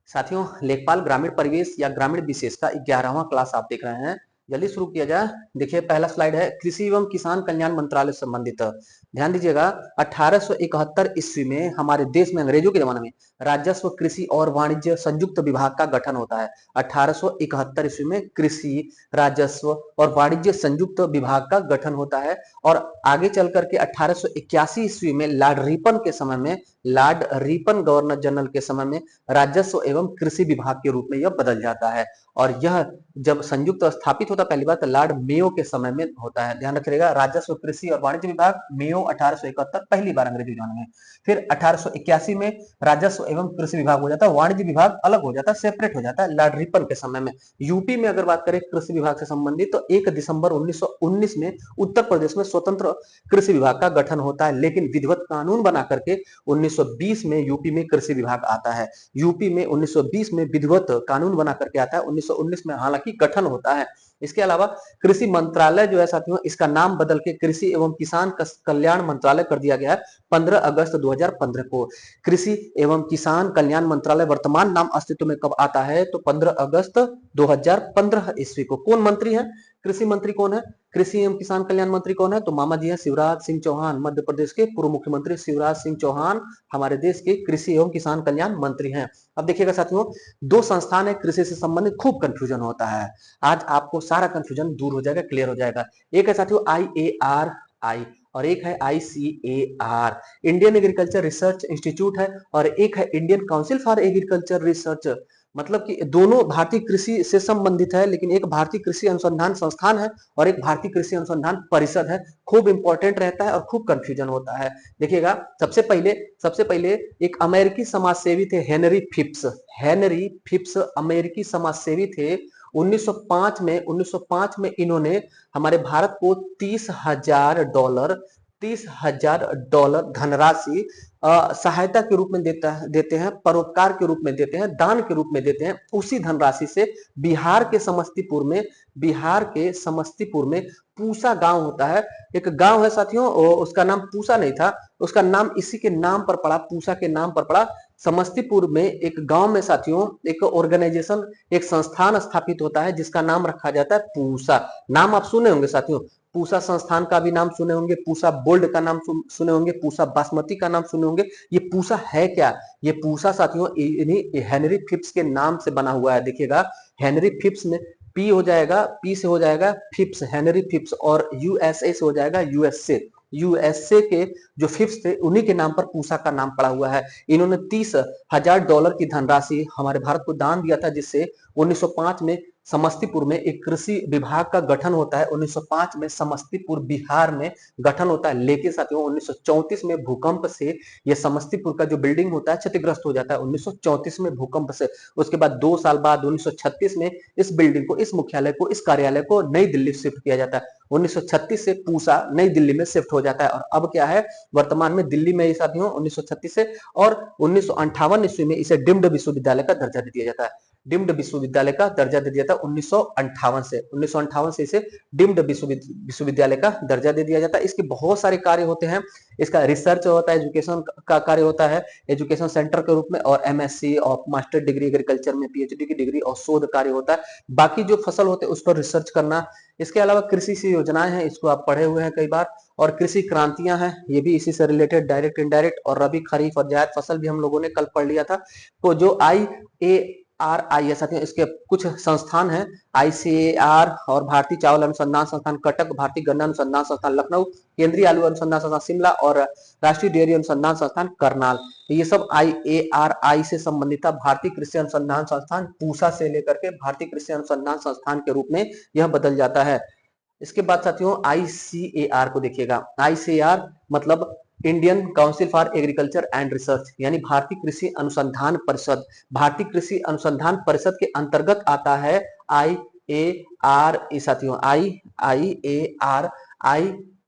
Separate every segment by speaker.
Speaker 1: साथियों, लेखपाल ग्रामीण परिवेश या ग्रामीण विशेष का 11वां क्लास आप देख रहे हैं। जल्दी शुरू किया जाए। देखिए, पहला स्लाइड है कृषि एवं किसान कल्याण मंत्रालय से संबंधित। ध्यान दीजिएगा, 1871 ईस्वी में हमारे देश में अंग्रेजों के जमाने में राजस्व, कृषि और वाणिज्य संयुक्त विभाग का गठन होता है। 1871 ईस्वी में कृषि, राजस्व और वाणिज्य संयुक्त विभाग का गठन होता है। और आगे चल करके 1881 ईस्वी में लॉर्ड रिपन गवर्नर जनरल के समय में राजस्व एवं कृषि विभाग के रूप में यह बदल जाता है। और यह जब संयुक्त स्थापित होता पहली बार तो लॉर्ड मेयो के समय में होता है। ध्यान रखिएगा, राजस्व, कृषि और वाणिज्य विभाग मेयो 1871 पहली बार अंग्रेजी जमाने में। फिर 1881 में राजस्व एवं कृषि विभाग हो जाता है, वाणिज्य विभाग अलग हो जाता है, सेपरेट हो जाता है लॉर्ड रिपन के समय में। यूपी में अगर बात करें कृषि विभाग से संबंधित तो 1 दिसंबर 1919 में उत्तर प्रदेश में स्वतंत्र कृषि विभाग का गठन होता है। लेकिन विधिवत कानून बना करके 1920 में यूपी में कृषि विभाग आता है। यूपी में 1920 में विधिवत कानून बना करके आता है। 1919 में हालांकि गठन होता है। इसके अलावा कृषि मंत्रालय जो है साथियों, इसका नाम बदल के कृषि एवं किसान कल्याण मंत्रालय कर दिया गया है 15 अगस्त 2015 को। कृषि एवं किसान कल्याण मंत्रालय वर्तमान नाम अस्तित्व में कब आता है तो 15 अगस्त 2015 ईस्वी को। कौन मंत्री है? कृषि मंत्री कौन है? कृषि एवं किसान कल्याण मंत्री कौन है? तो मामा जी हैं शिवराज सिंह चौहान। मध्य प्रदेश के पूर्व मुख्यमंत्री शिवराज सिंह चौहान हमारे देश के कृषि एवं किसान कल्याण मंत्री हैं। अब देखिएगा साथियों, दो संस्थान है कृषि से संबंधित, खूब कंफ्यूजन होता है। आज आपको सारा कंफ्यूजन दूर हो जाएगा, क्लियर हो जाएगा। एक है साथियों IARI और एक है ICAR, Indian Agriculture Research institute है, और एक है Indian council for agriculture research. मतलब कि दोनों भारतीय कृषि से संबंधित है, लेकिन एक भारतीय कृषि अनुसंधान संस्थान है और एक भारतीय कृषि अनुसंधान परिषद है। खूब इंपॉर्टेंट रहता है और खूब कंफ्यूजन होता है। देखिएगा, सबसे पहले एक अमेरिकी समाजसेवी थे हेनरी फिप्स अमेरिकी समाजसेवी थे। 1905 में इन्होंने हमारे भारत को $30,000 धनराशि सहायता के रूप में देते हैं, परोपकार के रूप में देते हैं, दान के रूप में देते हैं। उसी धनराशि से बिहार के समस्तीपुर में पूसा गांव होता है, एक गांव है साथियों, उसका नाम पूसा नहीं था, उसका नाम इसी के नाम पर पड़ा, पूसा के नाम पर पड़ा। समस्तीपुर में एक गांव में साथियों एक ऑर्गेनाइजेशन, एक संस्थान स्थापित होता है जिसका नाम रखा जाता है पूसा। नाम आप सुने होंगे साथियों, पूसा संस्थान का भी नाम सुने होंगे, पूसा बोल्ड का नाम सुने होंगे, पूसा बासमती का नाम सुने होंगे। ये पूसा है क्या? ये पूसा साथियों इन्हीं हेनरी फिप्स के नाम से बना हुआ है। देखिएगा, हेनरी फिप्स में पी से हो जाएगा फिप्स, हेनरी फिप्स, और यूएसए से हो जाएगा यूएसए के जो फिप्स थे उन्हीं के नाम पर पूसा का नाम पड़ा हुआ है। इन्होंने $30,000 की धनराशि हमारे भारत को दान दिया था, जिससे 1905 में समस्तीपुर में एक कृषि विभाग का गठन होता है। 1905 में समस्तीपुर बिहार में गठन होता है। लेकिन साथियों 1934 में भूकंप से यह समस्तीपुर का जो बिल्डिंग होता है क्षतिग्रस्त हो जाता है, 1934 में भूकंप से। उसके बाद 2 साल बाद 1936 में इस बिल्डिंग को, इस मुख्यालय को, इस कार्यालय को नई दिल्ली शिफ्ट किया जाता है। 1936 से पूसा नई दिल्ली में शिफ्ट हो जाता है। और अब क्या है, वर्तमान में दिल्ली में ही साथियों 1936 से, और 1958 ईस्वी में इसे डीम्ड विश्वविद्यालय का दर्जा दे दिया जाता है। डीम्ड विश्वविद्यालय का दर्जा दे दिया था 1958 से इसे डीम्ड विश्वविद्यालय का दर्जा दे दिया जाता है। इसके बहुत सारे कार्य होते हैं। इसका रिसर्च होता है, एजुकेशन का कार्य होता है, एजुकेशन सेंटर के रूप में, और MSc और मास्टर डिग्री एग्रीकल्चर में PhD की डिग्री और शोध कार्य होता है। बाकी जो फसल होते हैं उस पर रिसर्च करना। इसके अलावा कृषि से योजनाएं हैं, इसको आप पढ़े हुए हैं कई बार, और कृषि क्रांतियां हैं, ये भी इसी से रिलेटेड, डायरेक्ट इनडायरेक्ट, और रबी खरीफ और जायद फसल भी हम लोगों ने कल पढ़ लिया था। तो जो IARI है साथियों, इसके कुछ संस्थान हैं, ICAR और भारतीय चावल अनुसंधान संस्थान कटक, भारतीय गन्ना अनुसंधान संस्थान लखनऊ, केंद्रीय आलू अनुसंधान संस्थान शिमला, और राष्ट्रीय डेयरी अनुसंधान संस्थान करनाल। ये सब IARI से संबंधित था। भारतीय कृषि अनुसंधान संस्थान पूसा से लेकर के भारतीय कृषि अनुसंधान संस्थान के रूप में यह बदल जाता है। इसके बाद साथियों ICAR को देखिएगा। ICAR मतलब Indian council for agriculture and research, यानी भारतीय कृषि अनुसंधान परिषद। भारतीय कृषि अनुसंधान परिषद के अंतर्गत आता है IAR साथियों।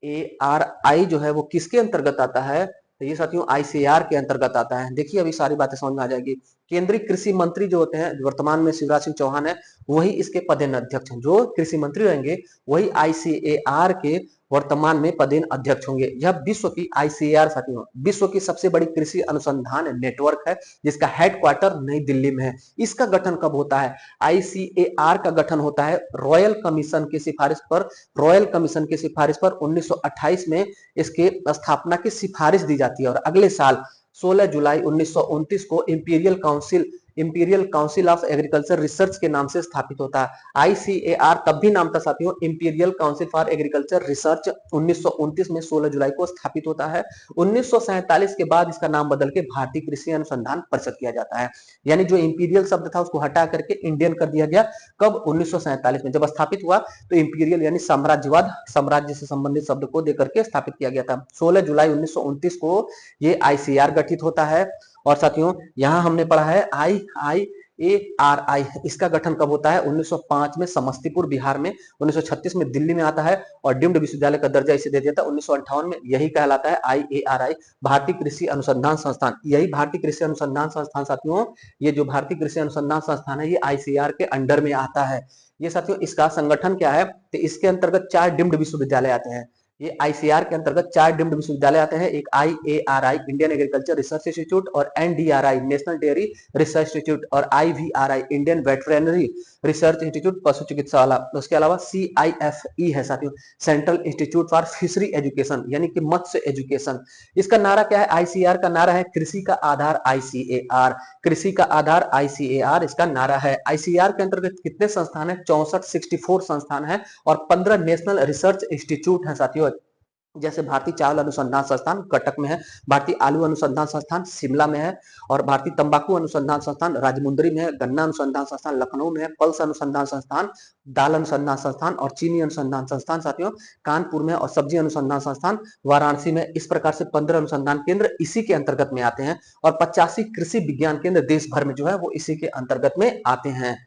Speaker 1: IARI जो है वो किसके अंतर्गत आता है? तो ये साथियों ICAR के अंतर्गत आता है। देखिए, अभी सारी बातें समझ में आ जाएगी। केंद्रीय कृषि मंत्री जो होते हैं, वर्तमान में शिवराज सिंह चौहान है, वही इसके पदेन अध्यक्ष हैं। जो कृषि मंत्री रहेंगे वही ICAR के वर्तमान में पदेन अध्यक्ष होंगे। यह विश्व की आईसीएआर साथियों, विश्व की सबसे बड़ी कृषि अनुसंधान नेटवर्क है, जिसका हेडक्वार्टर नई दिल्ली में है। इसका गठन कब होता है? आईसीएआर का गठन होता है रॉयल कमीशन की सिफारिश पर। रॉयल कमीशन की सिफारिश पर 1928 में इसके स्थापना की सिफारिश दी जाती है और अगले साल 16 जुलाई 1929 को imperial council of agriculture research के नाम से स्थापित होता है। आईसीएआर तब भी नाम था साथियों imperial council for agriculture research. 1929 में 16 जुलाई को स्थापित होता है। 1947 के बाद इसका नाम बदल के भारतीय कृषि अनुसंधान परिषद किया जाता है। यानी जो इंपीरियल शब्द था उसको हटा करके इंडियन कर दिया गया। कब? 1947 में जब स्थापित हुआ तो इंपीरियल यानी साम्राज्यवाद, साम्राज्य से संबंधित शब्द को देकर के स्थापित किया गया था। 16 जुलाई 1929 को ये आईसीआर गठित होता है। और साथियों यहां हमने पढ़ा है आईआईएआरआई, इसका गठन कब होता है? 1905 में समस्तीपुर बिहार में, 1936 में दिल्ली में आता है और डीम्ड विश्वविद्यालय का दर्जा इसे दे दिया था 1958 में। यही कहलाता है आईएआरआई, भारतीय कृषि अनुसंधान संस्थान। यही भारतीय कृषि अनुसंधान संस्थान साथियों, ये जो भारतीय कृषि अनुसंधान संस्थान है ये आईसीआर के अंडर में आता है। ये साथियों इसका संगठन क्या है? तो इसके अंतर्गत 4 डीम्ड विश्वविद्यालय आते हैं। ये आईसीआर के अंतर्गत 4 डीम्ड विश्वविद्यालय आते हैं। एक IARI Indian Agriculture Research Institute, और NDRI National Dairy Research Institute, और IVRI Indian Veterinary Research Institute पशु चिकित्साशाला। उसके अलावा सीआईएफई है साथियों, Central Institute for Fishery Education यानी कि मत्स्य एजुकेशन। इसका नारा क्या है? आईसीआर का नारा है कृषि का आधार आईसीएआर, कृषि का आधार आईसीएआर इसका नारा है। आईसीआर के अंतर्गत कितने संस्थान है? 64 संस्थान है और 15 नेशनल रिसर्च इंस्टीट्यूट है साथियों। जैसे भारतीय चावल अनुसंधान संस्थान कटक में है, भारतीय आलू अनुसंधान संस्थान शिमला में है, और भारतीय तंबाकू अनुसंधान संस्थान राजमुंदरी में है, गन्ना अनुसंधान संस्थान लखनऊ में है, पल्स अनुसंधान संस्थान, दाल अनुसंधान संस्थान और चीनी अनुसंधान संस्थान साथियों कानपुर में, और सब्जी अनुसंधान संस्थान वाराणसी में। इस प्रकार से 15 अनुसंधान केंद्र इसी के अंतर्गत में आते हैं और 85 कृषि विज्ञान केंद्र देश भर में जो है वो इसी के अंतर्गत में आते हैं।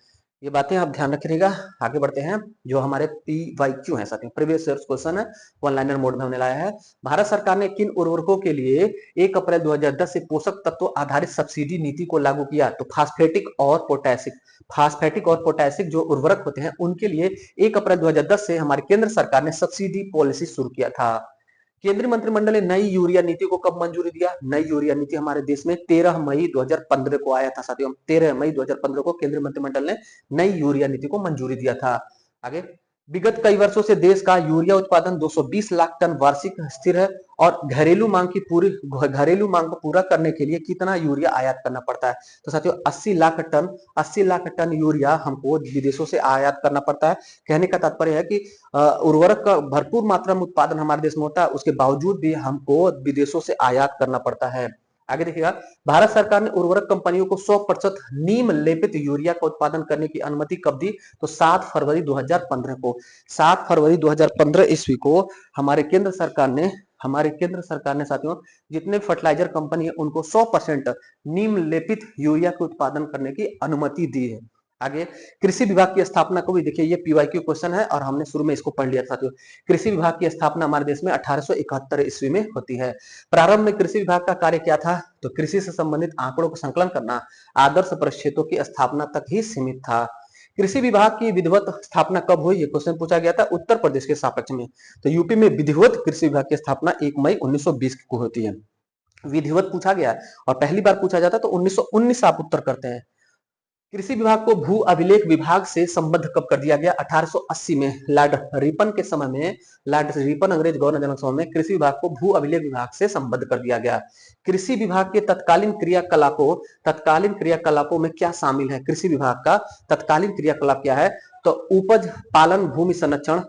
Speaker 1: ये बातें आप ध्यान रखिएगा। आगे बढ़ते हैं, जो हमारे पीवाईक्यू है साथियों, प्रीवियस ईयर क्वेश्चन है, वन लाइनर मोड में हमने लाया है। भारत सरकार ने किन उर्वरकों के लिए 1 अप्रैल 2010 से पोषक तत्व आधारित सब्सिडी नीति को लागू किया? तो फास्फेटिक और पोटैसिक जो उर्वरक होते हैं उनके लिए 1 अप्रैल 2010 से हमारी केंद्र सरकार ने सब्सिडी पॉलिसी शुरू किया था। केंद्रीय मंत्रिमंडल ने नई यूरिया नीति को कब मंजूरी दिया? नई यूरिया नीति हमारे देश में 13 मई 2015 को आया था साथियों। 13 मई 2015 को केंद्रीय मंत्रिमंडल ने नई यूरिया नीति को मंजूरी दिया था। आगे, विगत कई वर्षों से देश का यूरिया उत्पादन 220 लाख टन वार्षिक स्थिर है और घरेलू मांग को पूरा करने के लिए कितना यूरिया आयात करना पड़ता है? तो साथियों 80 लाख टन यूरिया हमको विदेशों से आयात करना पड़ता है। कहने का तात्पर्य है कि उर्वरक का भरपूर मात्रा में उत्पादन हमारे देश में होता है, उसके बावजूद भी हमको विदेशों से आयात करना पड़ता है। आगे देखिएगा, भारत सरकार ने उर्वरक कंपनियों को 100% नीम लेपित यूरिया का उत्पादन करने की अनुमति कब दी? तो 7 फरवरी 2015 को। 7 फरवरी 2015 ईस्वी को हमारे केंद्र सरकार ने साथियों जितने फर्टिलाइजर कंपनी है उनको 100% नीम लेपित यूरिया के उत्पादन करने की अनुमति दी है। आगे, कृषि विभाग की स्थापना को भी देखिए, ये पीवाईक्यू क्वेश्चन है और हमने शुरू में इसको पढ़ लिया था साथियों। कृषि विभाग की स्थापना हमारे देश में 1871 ईस्वी में होती है। प्रारंभ में कृषि विभाग का कार्य क्या था? तो कृषि से संबंधित आंकड़ों को संकलन करना, आदर्श परिक्षेत्रों की स्थापना तक ही सीमित था। कृषि विभाग की विधिवत स्थापना कब हुई? ये क्वेश्चन पूछा गया था उत्तर प्रदेश के सापेक्ष में। तो यूपी में विधिवत कृषि विभाग की स्थापना 1 मई 1920 को होती है। विधिवत पूछा गया और पहली बार पूछा जाता तो 1919 आप उत्तर करते हैं। कृषि विभाग को भू अभिलेख विभाग से संबद्ध कब कर दिया गया? 1880 में लॉर्ड रिपन के समय में, लॉर्ड रिपन अंग्रेज गवर्नर जनरल समय में कृषि विभाग को भू अभिलेख विभाग से संबद्ध कर दिया गया। कृषि विभाग के तत्कालीन क्रियाकलापों में क्या शामिल है? कृषि विभाग का तत्कालीन क्रियाकलाप क्या है? तो उपज, पालन, भूमि संरक्षण,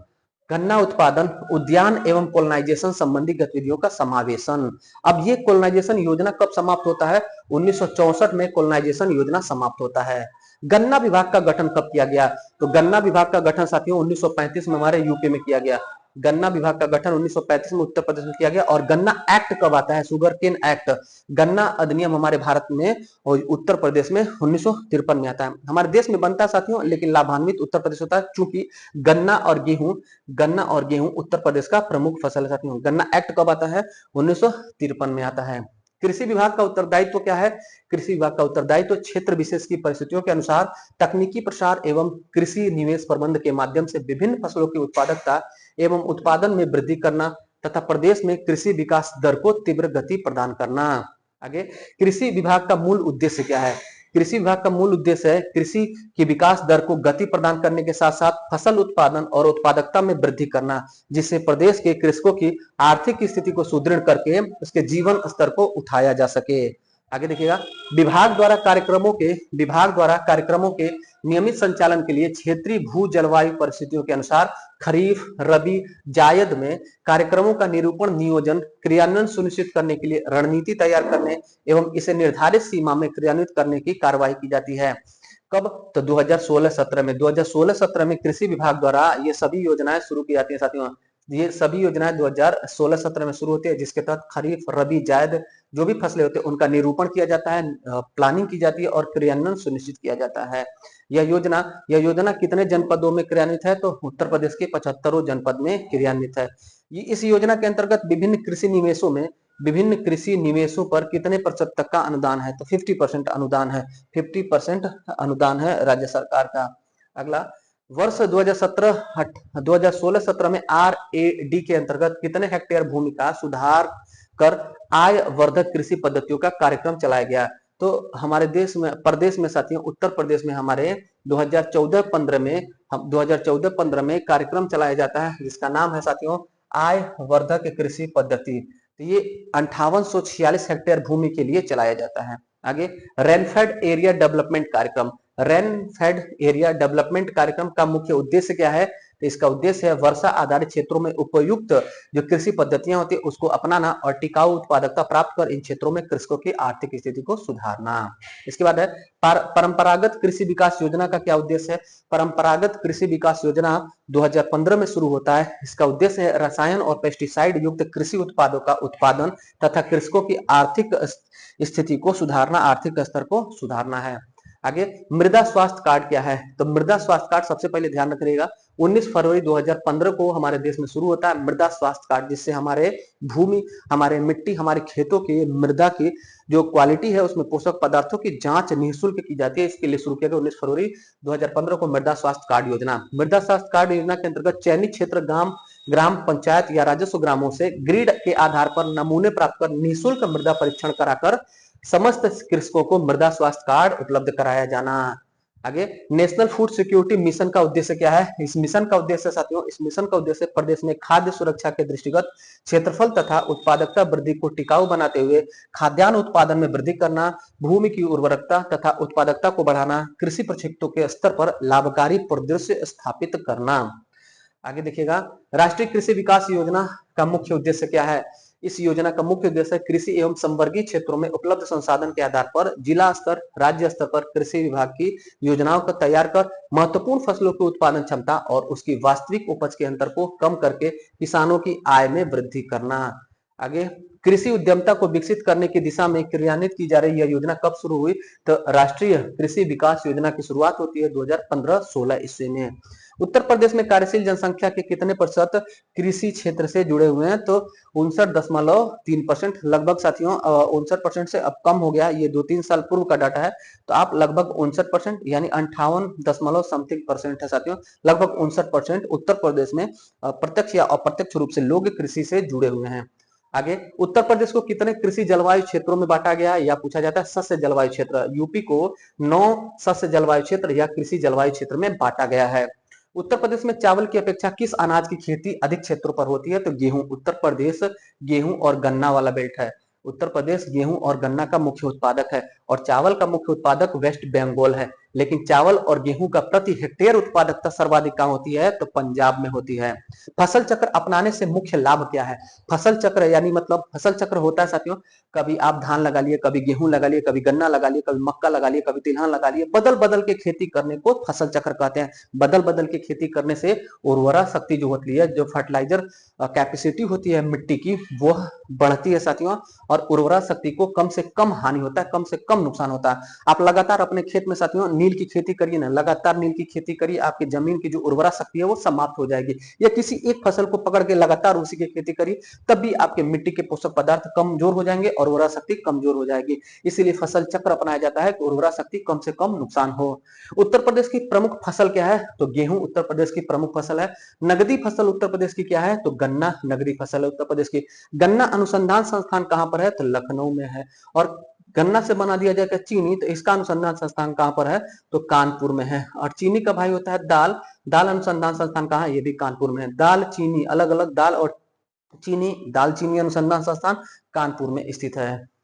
Speaker 1: गन्ना उत्पादन, उद्यान एवं कोलोनाइजेशन संबंधी गतिविधियों का समावेशन। अब ये कोलोनाइजेशन योजना कब समाप्त होता है? 1964 में कोलोनाइजेशन योजना समाप्त होता है। गन्ना विभाग का गठन कब किया गया? तो गन्ना विभाग का गठन साथियों 1935 में हमारे यूपी में किया गया। गन्ना विभाग का गठन 1935 में उत्तर प्रदेश में किया गया। और गन्ना एक्ट कब आता है? शुगर केन एक्ट, गन्ना अधिनियम हमारे भारत में और उत्तर प्रदेश में 1953 में आता है। हमारे देश में बनता है साथियों, लेकिन लाभान्वित उत्तर प्रदेश होता है, चूंकि गन्ना और गेहूं उत्तर प्रदेश का प्रमुख फसल है साथियों। गन्ना एक्ट कब आता है? 1953 में आता है। कृषि विभाग का उत्तरदायित्व क्या है? कृषि विभाग का उत्तरदायित्व क्षेत्र विशेष की परिस्थितियों के अनुसार तकनीकी प्रसार एवं कृषि निवेश प्रबंध के माध्यम से विभिन्न फसलों की उत्पादकता एवं उत्पादन में वृद्धि करना तथा प्रदेश में कृषि विकास दर को तीव्र गति प्रदान करना। आगे, कृषि विभाग का मूल उद्देश्य क्या है? कृषि विभाग का मूल उद्देश्य है कृषि की विकास दर को गति प्रदान करने के साथ साथ फसल उत्पादन और उत्पादकता में वृद्धि करना, जिससे प्रदेश के कृषकों की आर्थिक स्थिति को सुदृढ़ करके उसके जीवन स्तर को उठाया जा सके। आगे देखिएगा, विभाग द्वारा कार्यक्रमों के नियमित संचालन के लिए क्षेत्रीय भू जलवायु परिस्थितियों के अनुसार खरीफ, रबी, जायद में कार्यक्रमों का निरूपण, नियोजन, क्रियान्वयन सुनिश्चित करने के लिए रणनीति तैयार करने एवं इसे निर्धारित सीमा में क्रियान्वित करने की कार्रवाई की जाती है। कब? तो 2016-17 में कृषि विभाग द्वारा ये सभी योजनाएं शुरू की जाती है साथियों। ये सभी योजनाएं 2016-17 में शुरू होती है, जिसके तहत खरीफ, रबी, जायद जो भी फसलें होती है उनका निरूपण किया जाता है, प्लानिंग की जाती है और क्रियान्वयन सुनिश्चित किया जाता है। यह योजना कितने जनपदों में क्रियान्वित है? तो उत्तर प्रदेश के 75 जनपद में क्रियान्वित है। इस योजना के अंतर्गत विभिन्न कृषि निवेशों पर कितने प्रतिशत तक का अनुदान है? तो 50% अनुदान है। 50% अनुदान है राज्य सरकार का। अगला, वर्ष 2016-17 में RAD के अंतर्गत कितने हेक्टेयर भूमि का सुधार कर आय वर्धक कृषि पद्धतियों का कार्यक्रम चलाया गया? तो हमारे प्रदेश में साथियों, उत्तर प्रदेश में हमारे 2014-15 में कार्यक्रम चलाया जाता है, जिसका नाम है साथियों आय वर्धक कृषि पद्धति। तो ये 5846 हेक्टेयर भूमि के लिए चलाया जाता है। आगे, रेनफेड एरिया डेवलपमेंट कार्यक्रम का मुख्य उद्देश्य क्या है? तो इसका उद्देश्य है वर्षा आधारित क्षेत्रों में उपयुक्त जो कृषि पद्धतियां होती है उसको अपनाना और टिकाऊ उत्पादकता प्राप्त कर इन क्षेत्रों में कृषकों की आर्थिक स्थिति को सुधारना। इसके बाद है परंपरागत कृषि विकास योजना का क्या उद्देश्य है? परंपरागत कृषि विकास योजना 2015 में शुरू होता है। इसका उद्देश्य है रसायन और पेस्टिसाइड युक्त कृषि उत्पादों का उत्पादन तथा कृषकों की आर्थिक स्थिति को सुधारना, आर्थिक स्तर को सुधारना है। आगे, मृदा स्वास्थ्य कार्ड क्या है? तो मृदा स्वास्थ्य कार्ड सबसे पहले ध्यान रखिएगा 19 फरवरी 2015 को हमारे देश में शुरू होता है मृदा स्वास्थ्य कार्ड, जिससे हमारे भूमि, हमारे मिट्टी, हमारे खेतों की मृदा की जो क्वालिटी है उसमें पोषक पदार्थों की जांच निःशुल्क की जाती है। इसके लिए शुरू किया गया 19 फरवरी 2015 को मृदा स्वास्थ्य कार्ड योजना। मृदा स्वास्थ्य कार्ड योजना के अंतर्गत चयनित क्षेत्र ग्राम पंचायत या राजस्व ग्रामों से ग्रिड के आधार पर नमूने प्राप्त कर निःशुल्क मृदा परीक्षण कराकर समस्त कृषकों को मृदा स्वास्थ्य कार्ड उपलब्ध कराया जाना। आगे, नेशनल फूड सिक्योरिटी मिशन का उद्देश्य क्या है? इस मिशन का उद्देश्य प्रदेश में खाद्य सुरक्षा के दृष्टिगत क्षेत्रफल तथा उत्पादकता वृद्धि को टिकाऊ बनाते हुए खाद्यान्न उत्पादन में वृद्धि करना, भूमि की उर्वरकता तथा उत्पादकता को बढ़ाना, कृषि प्रशिक्षकों के स्तर पर लाभकारी परिदृश्य स्थापित करना। आगे देखिएगा, राष्ट्रीय कृषि विकास योजना का मुख्य उद्देश्य क्या है? इस योजना का मुख्य उद्देश्य कृषि एवं संवर्गीय क्षेत्रों में उपलब्ध संसाधन के आधार पर जिला स्तर, राज्य स्तर पर कृषि विभाग की योजनाओं को तैयार कर महत्वपूर्ण फसलों की उत्पादन क्षमता और उसकी वास्तविक उपज के अंतर को कम करके किसानों की आय में वृद्धि करना। आगे, कृषि उद्यमता को विकसित करने की दिशा में क्रियान्वित की जा रही यह योजना कब शुरू हुई? तो राष्ट्रीय कृषि विकास योजना की शुरुआत होती है 2015-16 ईस्वी में। उत्तर प्रदेश में कार्यशील जनसंख्या के कितने प्रतिशत कृषि क्षेत्र से जुड़े हुए हैं? तो 59.3% लगभग साथियों। 59% से अब कम हो गया, ये 2-3 साल पूर्व का डाटा है। तो आप लगभग 59% यानी 58 है साथियों। लगभग 59% उत्तर प्रदेश में प्रत्यक्ष या अप्रत्यक्ष रूप से लोग कृषि से जुड़े हुए हैं। आगे, उत्तर प्रदेश को कितने कृषि जलवायु क्षेत्रों में बांटा गया या पूछा जाता है सस्य जलवायु क्षेत्र। यूपी को 9 सस्य जलवायु क्षेत्र या कृषि जलवायु क्षेत्र में बांटा गया है। उत्तर प्रदेश में चावल की अपेक्षा किस अनाज की खेती अधिक क्षेत्रों पर होती है? तो गेहूं। उत्तर प्रदेश गेहूं और गन्ना वाला बेल्ट है। उत्तर प्रदेश गेहूं और गन्ना का मुख्य उत्पादक है और चावल का मुख्य उत्पादक वेस्ट बंगाल है। लेकिन चावल और गेहूं का प्रति हेक्टेयर उत्पादकता सर्वाधिक कहां होती है? तो पंजाब में होती है। फसल चक्र अपनाने से मुख्य लाभ क्या है? फसल चक्र यानी मतलब फसल चक्र होता है साथियों, कभी आप धान लगा लिए, कभी गेहूं लगा लिए, कभी गन्ना लगा लिए, कभी मक्का लगा लिए, कभी तिलहन लगा लिए, बदल बदल के खेती करने को फसल चक्र कहते हैं। बदल बदल के खेती करने से उर्वरा शक्ति जो होती है, जो फर्टिलाइजर कैपेसिटी होती है मिट्टी की, वो बढ़ती है साथियों और उर्वरा शक्ति को कम से कम हानि होता है, कम से कम कम नुकसान होता है। आप लगातार अपने खेत में साथियों नील की खेती करिए ना, लगातार नील की खेती करिए, आपकी जमीन की जो उर्वरा शक्ति है वो समाप्त हो जाएगी। या किसी एक फसल को पकड़ के लगातार उसी की खेती करिए, तब भी आपके मिट्टी के पोषक पदार्थ कमजोर हो जाएंगे और उर्वरा शक्ति कमजोर हो जाएगी। इसीलिए फसल चक्र अपनाया जाता है कि उर्वरा शक्ति कम से कम नुकसान हो। उत्तर प्रदेश की प्रमुख फसल क्या है? तो गेहूं उत्तर प्रदेश की प्रमुख फसल है। नगदी फसल उत्तर प्रदेश की क्या है? तो गन्ना नगदी फसल है उत्तर प्रदेश की। गन्ना अनुसंधान संस्थान कहां पर है? तो लखनऊ में है। और गन्ना से बना दिया जाएगा चीनी, तो इसका अनुसंधान संस्थान कहां पर है? तो कानपुर में है। और चीनी का भाई होता है दाल, दाल अनुसंधान संस्थान कहां है? ये भी कानपुर में है। दाल चीनी अलग अलग, दाल और चीनी, दाल चीनी अनुसंधान संस्थान कानपुर में स्थित है।